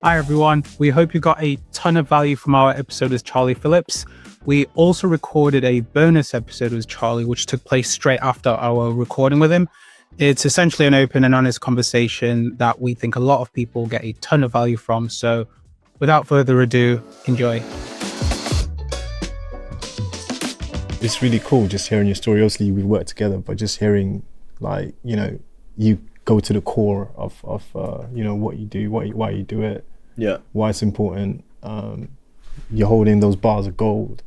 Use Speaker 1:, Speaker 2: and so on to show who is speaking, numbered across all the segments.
Speaker 1: Hi everyone, we hope you got a ton of value from our episode with Charlie Phillips. We also recorded a bonus episode with Charlie, which took place straight after our recording with him. It's essentially an open and honest conversation that we think a lot of people get a ton of value from. So without further ado, enjoy.
Speaker 2: It's really cool just hearing your story. Obviously we've worked together, but just hearing like, you know, you go to the core of you know, what you do, why you do it, why it's important. You're holding those bars of gold,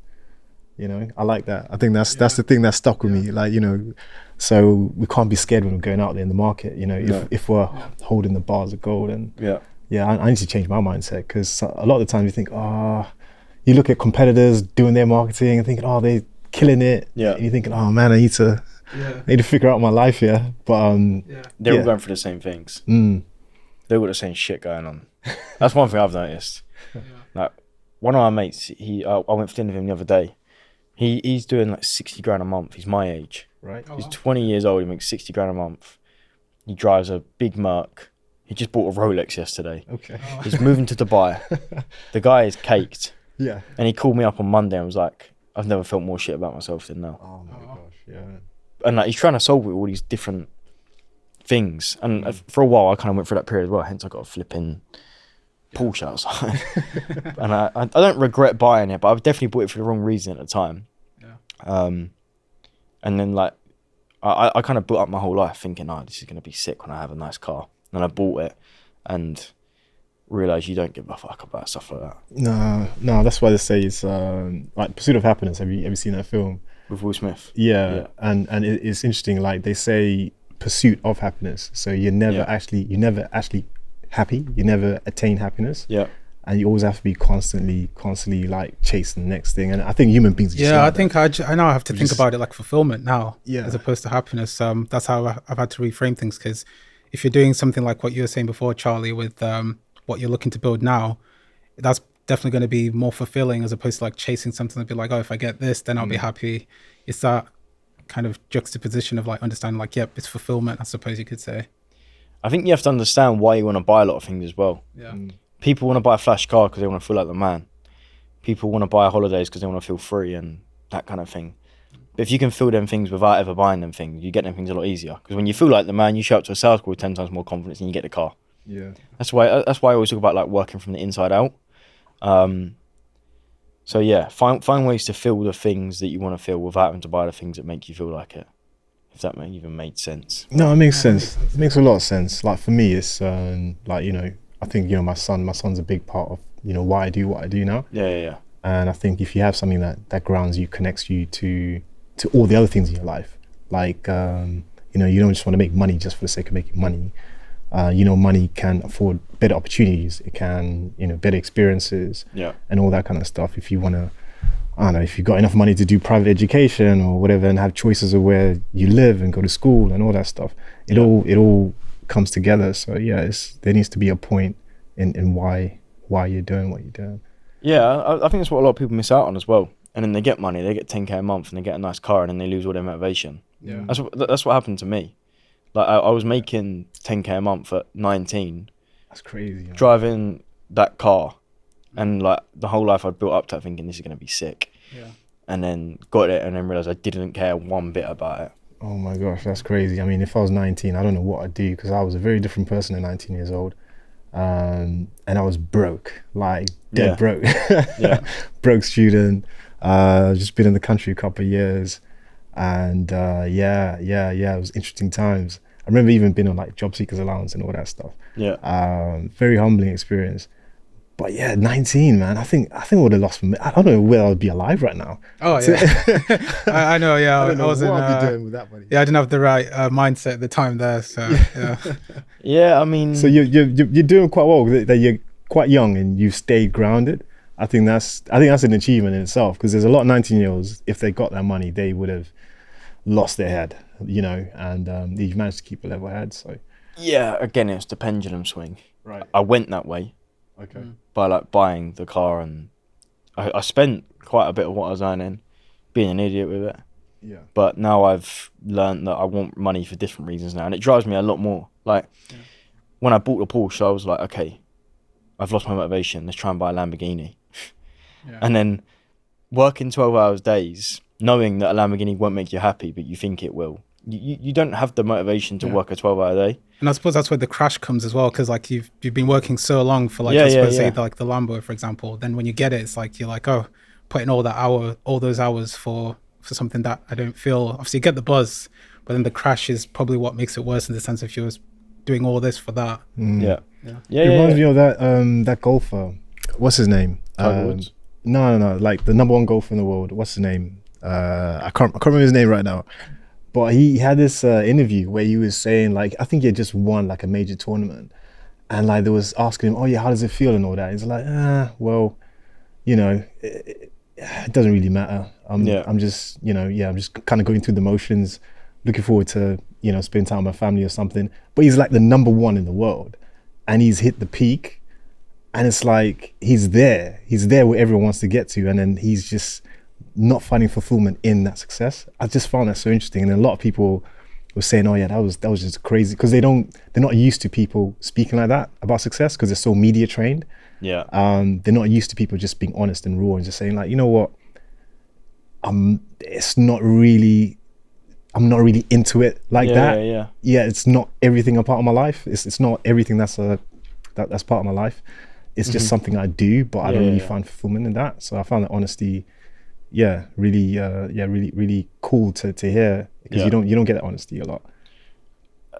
Speaker 2: you know. I like that. I think that's the thing that stuck with me, like, you know. So we can't be scared when we're going out there in the market, you know, if we're holding the bars of gold. And I need to change my mindset, because a lot of the time you think, you look at competitors doing their marketing and thinking, they're killing it, and you're thinking, oh man, I need to figure out my life here. But
Speaker 3: they're all going through the same things. They've got the same shit going on. That's one thing I've noticed. Like, one of my mates, I went for dinner with him the other day. He's doing like 60 grand a month. He's my age.
Speaker 2: Right.
Speaker 3: He's 20 years old. He makes 60 grand a month. He drives a big Merc. He just bought a Rolex yesterday.
Speaker 2: Okay.
Speaker 3: He's moving to Dubai. The guy is caked.
Speaker 2: Yeah.
Speaker 3: And he called me up on Monday and was like, I've never felt more shit about myself than now.
Speaker 2: Oh my gosh, yeah.
Speaker 3: And like, he's trying to solve it with all these different things. And for a while, I kind of went through that period as well. Hence, I got a flipping Porsche outside. And I don't regret buying it, but I've definitely bought it for the wrong reason at the time. And then like, I kind of built up my whole life thinking, this is going to be sick when I have a nice car. And I bought it and realised you don't give a fuck about stuff like that.
Speaker 2: No, that's why they say it's like Pursuit of Happiness. Have you ever seen that film?
Speaker 3: With Will Smith?
Speaker 2: Yeah. And it's interesting, like they say pursuit of happiness. So you're never actually happy. You never attain happiness.
Speaker 3: Yeah.
Speaker 2: And you always have to be constantly like chasing the next thing. And I think human beings just
Speaker 1: I think I now have to think about it like fulfillment now, as opposed to happiness. That's how I've had to reframe things, because if you're doing something like what you were saying before, Charlie, with what you're looking to build now, that's definitely going to be more fulfilling, as opposed to like chasing something and be like, if I get this, then I'll be happy. It's that kind of juxtaposition of like understanding like, it's fulfillment, I suppose you could say.
Speaker 3: I think you have to understand why you want to buy a lot of things as well. People want to buy a flash car because they want to feel like the man. People want to buy holidays because they want to feel free and that kind of thing. But if you can feel them things without ever buying them things, you get them things a lot easier. Because when you feel like the man, you show up to a sales call with 10 times more confidence and you get the car.
Speaker 2: Yeah.
Speaker 3: That's why I always talk about like working from the inside out. So yeah, find ways to feel the things that you want to feel without having to buy the things that make you feel like it. If that even made sense.
Speaker 2: No, it makes sense. It makes a lot of sense. Like for me, it's like, you know, I think, you know, my son's a big part of, you know, why I do what I do now.
Speaker 3: Yeah.
Speaker 2: And I think if you have something that grounds you, connects you to all the other things in your life, like, you know, you don't just want to make money just for the sake of making money. You know, money can afford better opportunities. It can, you know, better experiences and all that kind of stuff. If you want to, I don't know, if you've got enough money to do private education or whatever and have choices of where you live and go to school and all that stuff, it all comes together. So yeah, there needs to be a point in why you're doing what you're doing.
Speaker 3: Yeah, I think that's what a lot of people miss out on as well. And then they get money, they get 10k a month and they get a nice car and then they lose all their motivation.
Speaker 2: Yeah.
Speaker 3: That's what happened to me. Like I was making 10k a month at 19.
Speaker 2: That's crazy. Man.
Speaker 3: Driving that car. And like the whole life I'd built up to thinking this is going to be sick.
Speaker 1: Yeah.
Speaker 3: And then got it and then realised I didn't care one bit about it.
Speaker 2: Oh my gosh, that's crazy. I mean, if I was 19, I don't know what I'd do, because I was a very different person at 19 years old. And I was broke, like dead broke. Broke student. Just been in the country a couple of years. And it was interesting times. I remember even being on like job seekers allowance and all that stuff. Very humbling experience. But yeah, 19, man. I think I would have lost. I don't know where I'd be alive right now.
Speaker 1: Oh yeah, I know. Yeah,
Speaker 2: I don't know
Speaker 1: I was
Speaker 2: what I'd be doing with that money.
Speaker 1: Yeah, I didn't have the right mindset at the time there. So yeah.
Speaker 3: Yeah, I mean.
Speaker 2: So you're doing quite well. That you're quite young and you've stayed grounded. I think that's an achievement in itself, because there's a lot of 19-year-olds, if they got that money, they would have lost their head, you know, and you've managed to keep a level head. So
Speaker 3: yeah, again, it's the pendulum swing.
Speaker 2: Right.
Speaker 3: I went that way.
Speaker 2: Okay.
Speaker 3: By like buying the car, and I spent quite a bit of what I was earning being an idiot with it.
Speaker 2: Yeah.
Speaker 3: But now I've learned that I want money for different reasons now, and it drives me a lot more. Like when I bought the Porsche, I was like, okay, I've lost my motivation, let's try and buy a Lamborghini. And then working 12 hours days, knowing that a Lamborghini won't make you happy, but you think it will. You don't have the motivation to work a 12-hour day.
Speaker 1: And I suppose that's where the crash comes as well, because like you've been working so long for like say like the Lambo, for example. Then when you get it, it's like you're like, oh, putting all those hours for something that I don't feel. Obviously, you get the buzz, but then the crash is probably what makes it worse in the sense if you're doing all this for that.
Speaker 2: It reminds me of that golfer. What's his name? No, like the number one golfer in the world. What's his name? I can't remember his name right now. But he had this interview where he was saying, like, I think he had just won like a major tournament, and like they was asking him, oh yeah, how does it feel and all that. He's like, well, you know, it doesn't really matter. I'm just, you know, I'm just kind of going through the motions, looking forward to, you know, spending time with my family or something. But he's like the number one in the world, and he's hit the peak, and it's like he's there where everyone wants to get to, and then he's just not finding fulfillment in that success. I just found that so interesting. And a lot of people were saying, oh yeah, that was just crazy, because they're not used to people speaking like that about success, because they're so media trained. They're not used to people just being honest and raw and just saying like, you know what, I'm not really into it like that. It's not everything a part of my life. It's not everything that's part of my life. It's just something I do, but I don't really find fulfillment in that. So I found that honesty really cool to hear, because you don't get that honesty a lot.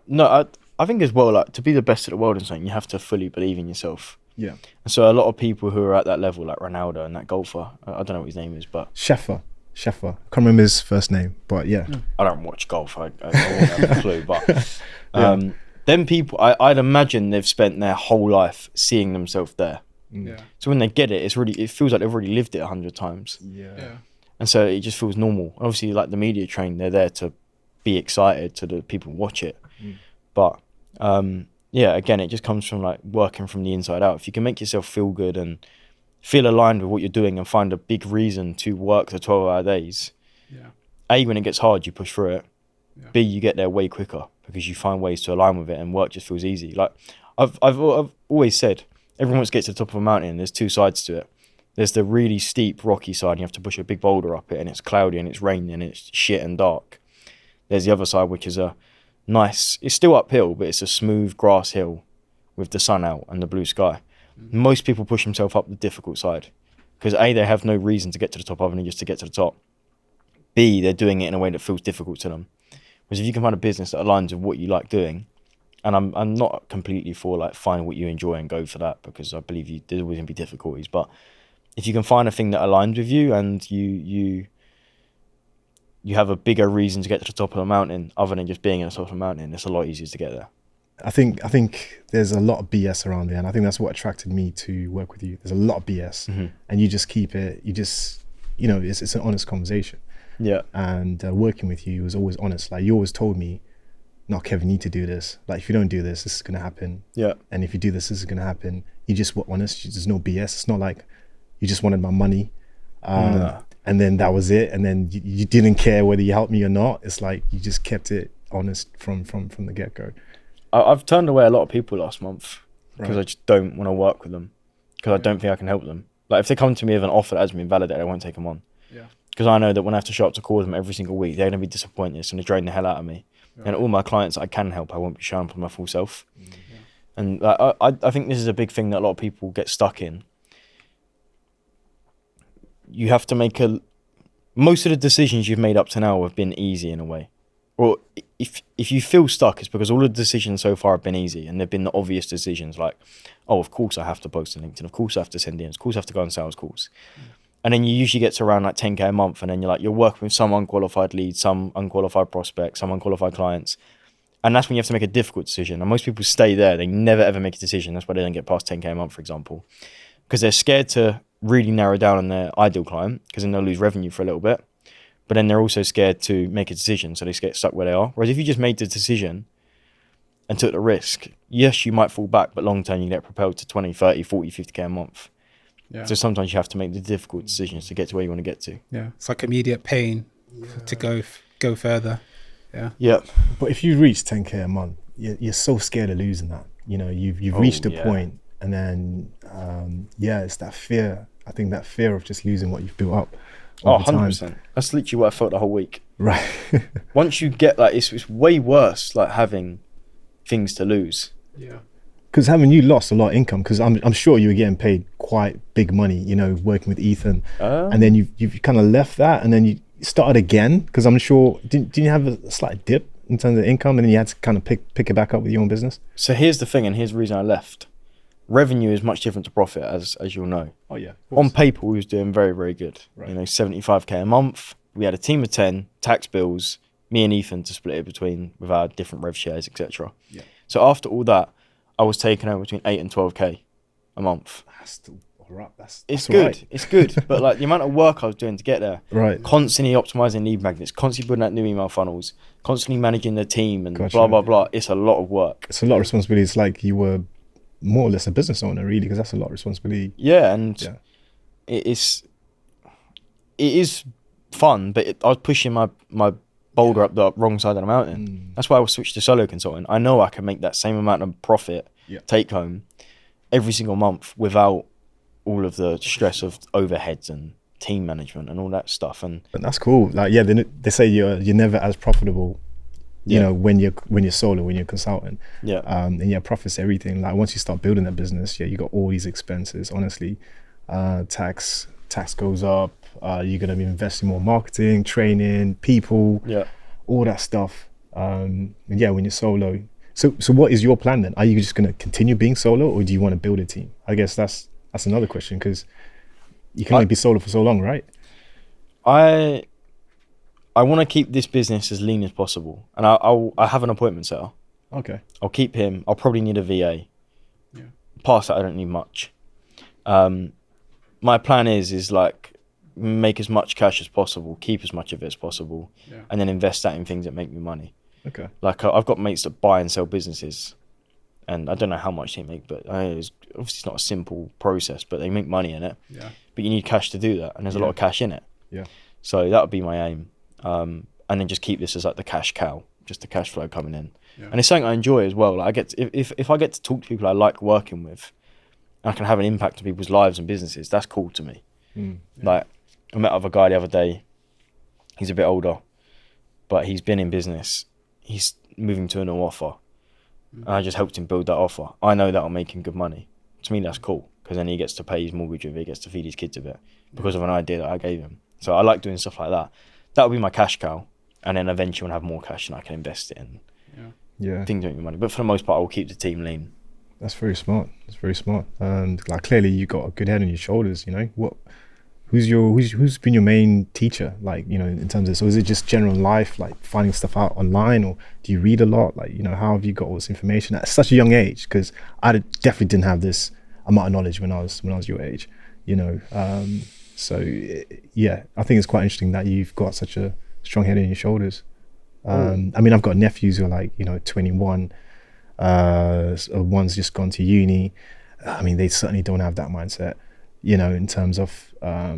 Speaker 3: No, I think as well, like, to be the best in the world and something, you have to fully believe in yourself. And so a lot of people who are at that level, like Ronaldo and that golfer, I don't know what his name is, but
Speaker 2: Scheffler, can't remember his first name, but
Speaker 3: I don't watch golf, I don't have a clue, but them people, I'd imagine they've spent their whole life seeing themselves there. So when they get it, it feels like they've already lived it 100 times. And so it just feels normal. Obviously, like the media train, they're there to be excited to the people who watch it. But again, it just comes from like working from the inside out. If you can make yourself feel good and feel aligned with what you're doing and find a big reason to work the 12-hour days, A, when it gets hard, you push through it. B, you get there way quicker because you find ways to align with it, and work just feels easy. Like I've always said, everyone wants to get to the top of a mountain, and there's two sides to it. There's the really steep, rocky side, and you have to push a big boulder up it, and it's cloudy, and it's raining, and it's shit and dark. There's the other side, which is a nice, it's still uphill, but it's a smooth grass hill with the sun out and the blue sky. Most people push themselves up the difficult side because A, they have no reason to get to the top other than just to get to the top. B, they're doing it in a way that feels difficult to them. Whereas if you can find a business that aligns with what you like doing, and I'm not completely for like find what you enjoy and go for that, because I believe there's always going to be difficulties, but if you can find a thing that aligns with you and you have a bigger reason to get to the top of the mountain other than just being at the top of the mountain, it's a lot easier to get there.
Speaker 2: I think there's a lot of BS around there, and I think that's what attracted me to work with you. There's a lot of BS, and you just keep it. It's an honest conversation. And working with you was always honest. Like you always told me, "No, Kevin, you need to do this. Like if you don't do this, this is gonna happen. And if you do this, this is gonna happen." You just were honest. There's no BS. It's not like you just wanted my money, and then that was it. And then you didn't care whether you helped me or not. It's like you just kept it honest from the get go.
Speaker 3: I've turned away a lot of people last month because I just don't want to work with them because I don't think I can help them. Like if they come to me with an offer that hasn't been validated, I won't take them on. Because I know that when I have to show up to call them every single week, they're going to be disappointed. It's going to drain the hell out of me. And all my clients that I can help, I won't be showing up with my full self. And I think this is a big thing that a lot of people get stuck in. You have to make most of the decisions you've made up to now have been easy in a way. Or if you feel stuck, it's because all the decisions so far have been easy and they've been the obvious decisions like, oh, of course I have to post on LinkedIn, of course I have to send DMs, of course I have to go on sales calls. And then you usually get to around like 10K a month, and then you're working with some unqualified leads, some unqualified prospects, some unqualified clients. And that's when you have to make a difficult decision. And most people stay there. They never ever make a decision. That's why they don't get past 10K a month, for example. Because they're scared to really narrow down on their ideal client, because then they'll lose revenue for a little bit. But then they're also scared to make a decision, so they get stuck where they are. Whereas if you just made the decision and took the risk, yes, you might fall back, but long term you get propelled to 20, 30, 40, 50K a month. So sometimes you have to make the difficult decisions to get to where you want to get to.
Speaker 1: It's like immediate pain to go further.
Speaker 2: But if you reach 10K a month, you're so scared of losing that. You know, you've reached a point, And then, it's that fear. I think that fear of just losing what you've built up.
Speaker 3: 100%. That's literally what I felt the whole week.
Speaker 2: Right.
Speaker 3: Once you get like, it's way worse like having things to lose.
Speaker 1: Yeah.
Speaker 2: Because haven't you lost a lot of income? Because I'm sure you were getting paid quite big money, you know, working with Ethan. And then you've kind of left that and then you started again. Because I'm sure, didn't you have a slight dip in terms of income and then you had to kind of pick it back up with your own business?
Speaker 3: So here's the thing, and here's the reason I left. Revenue is much different to profit, as you'll know.
Speaker 2: Oh yeah.
Speaker 3: On paper, we was doing very, very good.
Speaker 2: Right.
Speaker 3: You know, 75k a month. We had a team of 10, tax bills, me and Ethan to split it between with our different rev shares, etc.
Speaker 2: Yeah.
Speaker 3: So after all that, I was taking home between 8 and 12k a month.
Speaker 2: That's still all right.
Speaker 3: It's
Speaker 2: all
Speaker 3: good.
Speaker 2: Right.
Speaker 3: It's good. But like the amount of work I was doing to get there,
Speaker 2: right?
Speaker 3: Constantly optimizing lead magnets, constantly building out new email funnels, constantly managing the team, and blah blah blah. It's a lot of work.
Speaker 2: It's a lot of responsibility. It's like you were more or less a business owner, really, because that's a lot of responsibility.
Speaker 3: Yeah, and it is fun, but I was pushing my boulder up the wrong side of the mountain. That's why I switched to solo consulting. I know I can make that same amount of profit take home every single month without all of the stress of overheads and team management and all that stuff. And
Speaker 2: that's cool. Like, they say you're never as profitable, you know, when you're solo, when you're consulting.
Speaker 3: Yeah.
Speaker 2: And profits everything. Like once you start building that business, you got all these expenses. Honestly, tax goes up. You're gonna be investing more marketing, training, people, all that stuff. And when you're solo. So what is your plan then? Are you just gonna continue being solo, or do you want to build a team? I guess that's another question, because you can only be solo for so long, right?
Speaker 3: I want to keep this business as lean as possible, and I have an appointment setter.
Speaker 2: Okay.
Speaker 3: I'll keep him. I'll probably need a VA.
Speaker 1: Yeah.
Speaker 3: Past that, I don't need much. My plan is like make as much cash as possible, keep as much of it as possible, and then invest that in things that make me money.
Speaker 2: Okay.
Speaker 3: Like I've got mates that buy and sell businesses, and I don't know how much they make, but obviously it's not a simple process, but they make money in it. Yeah. But you need cash to do that, and there's a lot of cash in it.
Speaker 2: Yeah.
Speaker 3: So that would be my aim, and then just keep this as like the cash cow, just the cash flow coming in. Yeah. And it's something I enjoy as well. Like I get to, if I get to talk to people I like working with, and I can have an impact on people's lives and businesses, that's cool to me. Like I met with a guy the other day. He's a bit older, but he's been in business. He's moving to a new offer. And I just helped him build that offer. I know that'll make him good money. To me, that's cool, because then he gets to pay his mortgage with it, he gets to feed his kids a bit because of an idea that I gave him. So I like doing stuff like that. That would be my cash cow. And then eventually when I have more cash, and I can invest it in things that make me money. But for the most part, I will keep the team lean.
Speaker 2: That's very smart. That's very smart. And like clearly you got a good head on your shoulders, you know. Who's been your main teacher, like, you know, in terms of, so is it just general life, like finding stuff out online, or do you read a lot? Like, you know, how have you got all this information at such a young age? Because I definitely didn't have this amount of knowledge when I was your age, you know. So I think it's quite interesting that you've got such a strong head on your shoulders. I mean, I've got nephews who are like, you know, 21, one's just gone to uni. I mean, they certainly don't have that mindset, you know, in terms of I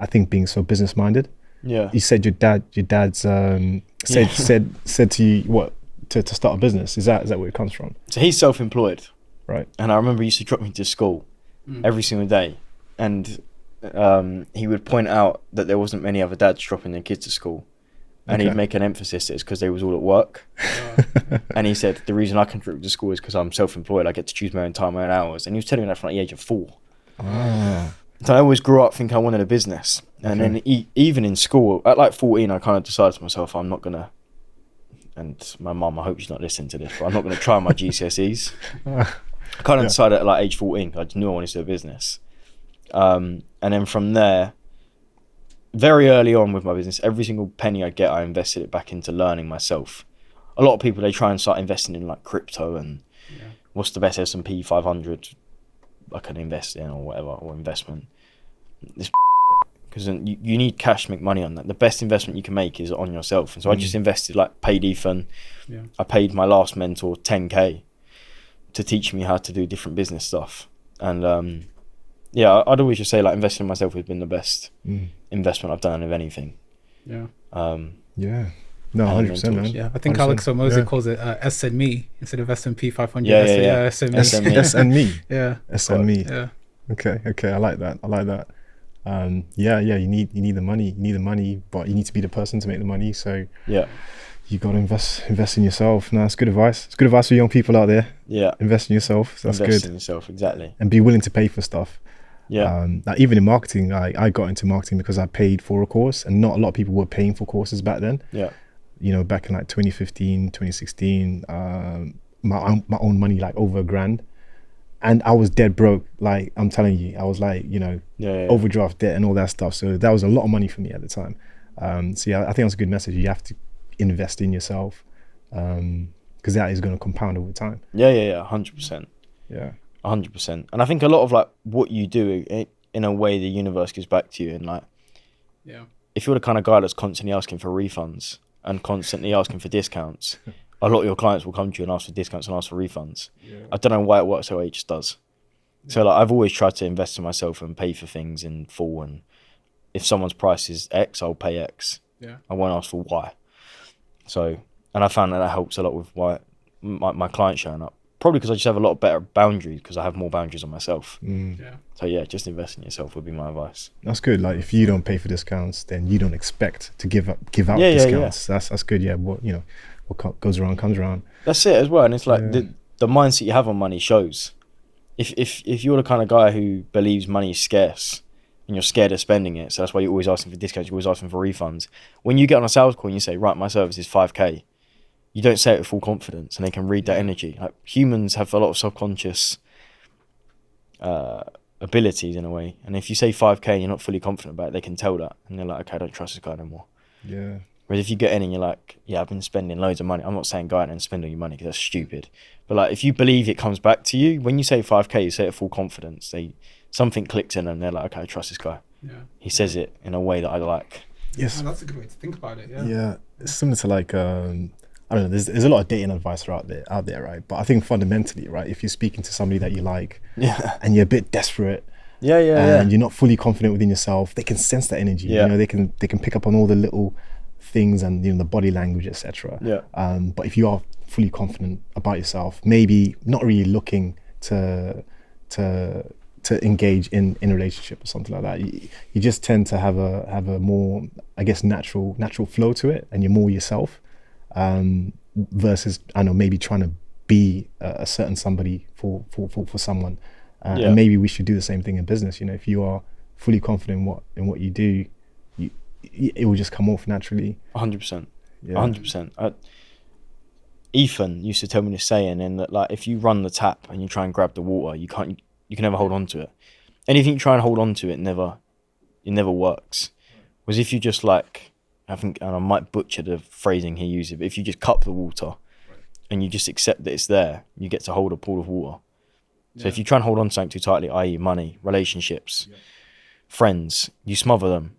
Speaker 2: think being so business minded. Yeah. You said your dad's said to you what to start a business. Is that where it comes from?
Speaker 3: So he's self-employed.
Speaker 2: Right.
Speaker 3: And I remember he used to drop me to school every single day, and he would point out that there wasn't many other dads dropping their kids to school, and he'd make an emphasis that it's because they was all at work. And he said the reason I can drop to school is because I'm self-employed. I get to choose my own time, my own hours. And he was telling me that from like the age of 4. So I always grew up thinking I wanted a business. And then even in school, at like 14, I kind of decided to myself, I'm not going to, and my mum, I hope she's not listening to this, but I'm not going to try my GCSEs. I kind of decided at like age 14, I just knew I wanted to do a business. And then from there, very early on with my business, every single penny I get, I invested it back into learning myself. A lot of people, they try and start investing in like crypto and what's the best S&P 500 I can invest in or whatever, or investment. This because you need cash to make money on that. The best investment you can make is on yourself. And so I just invested, like paid Ethan. Yeah. I paid my last mentor 10k to teach me how to do different business stuff. And I'd always just say like investing in myself has been the best investment I've done of anything.
Speaker 2: Yeah. No, 100%, man.
Speaker 1: Yeah, I think 100%. Alex Hormozi calls it SNME instead of S&P 500.
Speaker 3: Yeah.
Speaker 2: SNME.
Speaker 1: Yeah.
Speaker 2: SNME.
Speaker 1: Yeah.
Speaker 2: Okay. I like that. You need the money, but you need to be the person to make the money. So
Speaker 3: yeah,
Speaker 2: you got to invest in yourself. No, that's good advice. It's good advice for young people out there.
Speaker 3: Yeah,
Speaker 2: invest in yourself. So that's
Speaker 3: invest
Speaker 2: good.
Speaker 3: in yourself, exactly.
Speaker 2: And be willing to pay for stuff.
Speaker 3: Yeah.
Speaker 2: Like even in marketing, I got into marketing because I paid for a course, and not a lot of people were paying for courses back then.
Speaker 3: Yeah.
Speaker 2: You know, back in like 2015, 2016, my own money, like over $1,000. And I was dead broke. Like, I'm telling you, I was like, you know, overdraft debt and all that stuff. So that was a lot of money for me at the time. So yeah, I think that's a good message. You have to invest in yourself, because that is going to compound over time.
Speaker 3: Yeah, 100%.
Speaker 2: Yeah.
Speaker 3: 100%. And I think a lot of like what you do, in a way, the universe gives back to you. And like, if you're the kind of guy that's constantly asking for refunds and constantly asking for discounts, a lot of your clients will come to you and ask for discounts and ask for refunds. Yeah. I don't know why it works the way it just does. Yeah. So like, I've always tried to invest in myself and pay for things in full. And if someone's price is X, I'll pay X.
Speaker 1: Yeah.
Speaker 3: I won't ask for Y. So, and I found that helps a lot with why my clients showing up. Probably because I just have a lot better boundaries, because I have more boundaries on myself.
Speaker 1: Yeah.
Speaker 3: So yeah, just invest in yourself would be my advice.
Speaker 2: That's good. Like, if you don't pay for discounts, then you don't expect to give out discounts. Yeah. That's good. Yeah. What goes around comes around.
Speaker 3: That's it as well. And it's like the mindset you have on money shows. If you're the kind of guy who believes money is scarce and you're scared of spending it, so that's why you're always asking for discounts, you're always asking for refunds. When you get on a sales call and you say, right, my service is 5K, you don't say it with full confidence, and they can read that energy. Like, humans have a lot of subconscious abilities in a way. And if you say 5K and you're not fully confident about it, they can tell that. And they're like, okay, I don't trust this guy anymore.
Speaker 2: Yeah.
Speaker 3: Whereas if you get in and you're like, yeah, I've been spending loads of money. I'm not saying go out and spend all your money, because that's stupid. But like, if you believe it comes back to you, when you say 5K, you say it full confidence. Something clicks in and they're like, okay, I trust this guy.
Speaker 1: Yeah.
Speaker 3: He says it in a way that I like.
Speaker 2: Yes.
Speaker 1: Oh, that's a good way to think about it. Yeah.
Speaker 2: Yeah. It's similar to like, I don't know, there's a lot of dating advice out there, right? But I think fundamentally, right, if you're speaking to somebody that you like, and you're a bit desperate, and you're not fully confident within yourself, they can sense that energy.
Speaker 3: Yeah.
Speaker 2: You know, they can pick up on all the little things and, you know, the body language, etc.
Speaker 3: Yeah.
Speaker 2: But if you are fully confident about yourself, maybe not really looking to engage in a relationship or something like that, you just tend to have a more, I guess, natural flow to it, and you're more yourself. Versus, I know, maybe trying to be a certain somebody for someone, and maybe we should do the same thing in business. You know, if you are fully confident in what you do, it will just come off naturally.
Speaker 3: 100%. 100%. Ethan used to tell me this saying, and that like, if you run the tap and you try and grab the water, you can never hold on to it. Anything you try and hold on to, it never works. Whereas if you just like, I think, and I might butcher the phrasing he uses, but if you just cup the water and you just accept that it's there, you get to hold a pool of water. So if you try and hold on to something too tightly, i.e. money, relationships, friends, you smother them,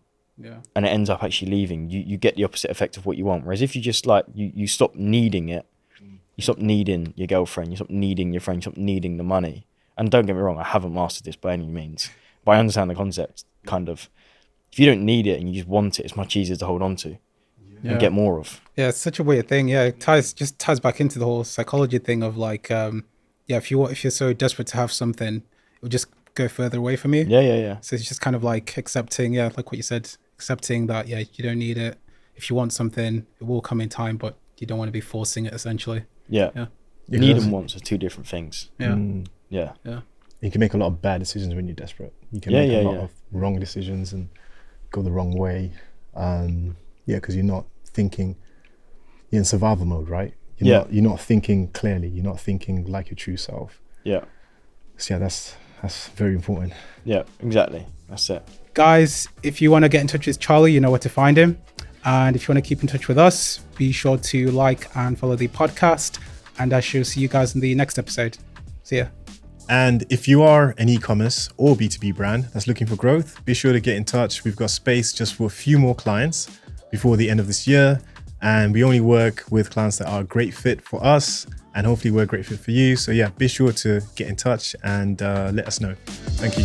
Speaker 3: and it ends up actually leaving. You get the opposite effect of what you want. Whereas if you just like, you stop needing it, you stop needing your girlfriend, you stop needing your friend, you stop needing the money. And don't get me wrong, I haven't mastered this by any means, but I understand the concept, kind of. If you don't need it and you just want it, it's much easier to hold on to and get more of. Yeah,
Speaker 1: it's such a weird thing. Yeah, it ties back into the whole psychology thing of like, if you're so desperate to have something, it will just go further away from you.
Speaker 3: Yeah.
Speaker 1: So it's just kind of like accepting, like what you said, accepting that, you don't need it. If you want something, it will come in time, but you don't want to be forcing it, essentially.
Speaker 3: Yeah. Need and wants are two different things.
Speaker 1: Yeah.
Speaker 2: You can make a lot of bad decisions when you're desperate. You can make a lot of wrong decisions and go the wrong way. Because you're not thinking, you're in survival mode, right? You're not thinking clearly. You're not thinking like your true self.
Speaker 3: Yeah.
Speaker 2: So that's very important.
Speaker 3: Yeah, exactly. That's it.
Speaker 1: Guys, if you want to get in touch with Charlie, you know where to find him. And if you want to keep in touch with us, be sure to like and follow the podcast. And I shall see you guys in the next episode. See ya.
Speaker 2: And if you are an e-commerce or B2B brand that's looking for growth, be sure to get in touch. We've got space just for a few more clients before the end of this year. And we only work with clients that are a great fit for us, and hopefully we're a great fit for you. So yeah, be sure to get in touch and let us know. Thank you.